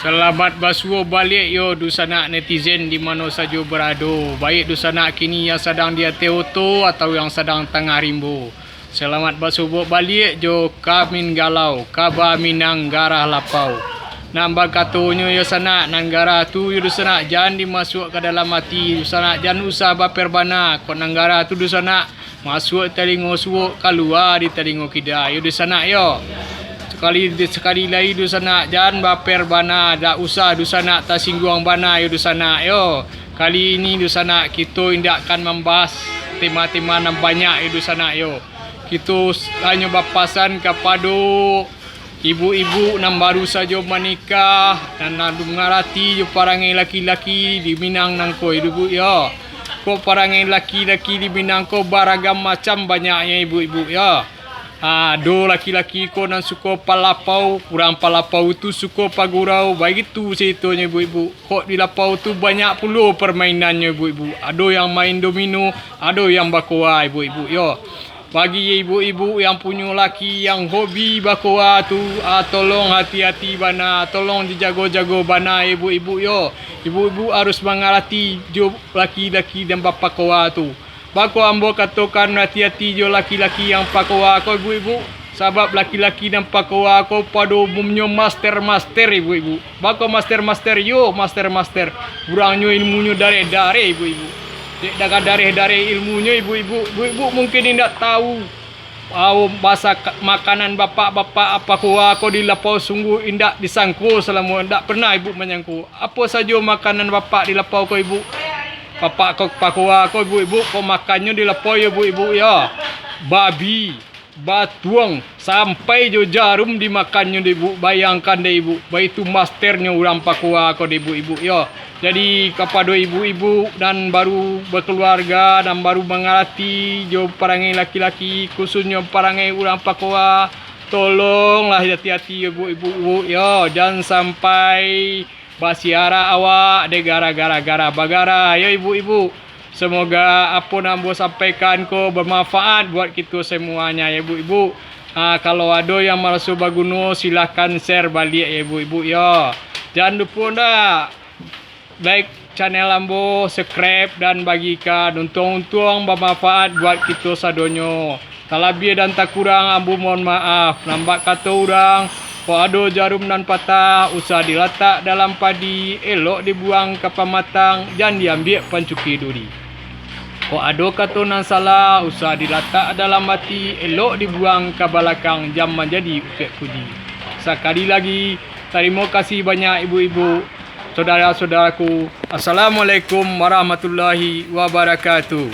Selamat basuh balik yo dusana netizen di mana saja berada. Baik dusana kini yang sedang dia teoto atau yang sedang tengah rimbo. Selamat basuh balik jo kamin galau, kaba minang garah lapau. Nambah katanya yo sana nanggara tu yo dusana jangan dimasuk ke dalam hati. Dusana jangan usah baperbana. Kok nanggara tu dusana masuk telingo suuk keluar di telingo kita. Yo dusana yo. Sekali lagi dusana jangan baper bana, dak usah dusana tersinggung bana yo dusana yo. Kali ini dusana kita tidak akan membahas tema-tema yang banyak yo dusana yo. Kita hanya berpasan kepada ibu-ibu yang baru saja menikah dan mengarati jo parangai laki-laki di Minang nangko ibu yo. Ko parangai laki-laki di Minang ko beragam macam banyaknya ibu-ibu yo. Do laki-laki ko nan suka palapau, kurang palapau tu suka pagurau. Begitu ceritanya ibu-ibu. Kok di lapau tu banyak pula permainannya ibu-ibu. Ada yang main domino, ada yang bakoa ibu-ibu yo. Bagi ibu-ibu yang punya laki yang hobi bakoa tu, tolong hati-hati bana, tolong dijago-jago bana ibu-ibu yo. Ibu-ibu harus mengerti jo laki-laki dan bapa koa tu. Bako ambo katakan hati-hati jo laki-laki yang pakoa ko ibu-ibu. Sebab laki-laki dan pakoa ko pada umumnya master-master ibu-ibu. Bako master-master yo, master-master. Kurangnya ilmunya dare-dare ibu-ibu. Dak dare-dare ilmunya ibu-ibu. Ibu-ibu mungkin tidak tahu bahasa makanan bapak-bapak pakoa ko di lapau sungguh indak disangko selama ndak pernah ibu menyangko. Apa saja makanan bapak di lapau ko ibu? Bapak kok pakoa ko ibu-ibu ko makannya di lapau ya ibu-ibu ya. Babi, batuang sampai jo jarum dimakannya di ibu. Bayangkan deh ibu. Baik itu masternya orang pakoa ko di ibu-ibu ya. Jadi kepada ibu-ibu dan baru berkeluarga dan baru mengerti jo parangai laki-laki khususnya parangai orang pakoa, tolonglah hati-hati ibu-ibu ya. Jangan sampai basiara awak de gara-gara bagara ya ibu-ibu. Semoga apa nambo sampaikan ko bermanfaat buat kita semuanya ya ibu-ibu. Kalau ada yang merasa berguna silakan share balik ya ibu-ibu ya. Jangan lupa dah like channel ambo, subscribe dan bagikan. Untung-untung bermanfaat buat kita sadonyo. Tak lebih dan tak kurang ambo mohon maaf. Nampak kata orang kok ada jarum dan patah, usah diletak dalam padi, elok dibuang ke pematang, jangan diambil pancuki duri. Kok ada kata nan salah, usah diletak dalam hati, elok dibuang ke belakang, jangan menjadi ukek kudi. Sekali lagi, terima kasih banyak ibu-ibu, saudara-saudaraku. Assalamualaikum warahmatullahi wabarakatuh.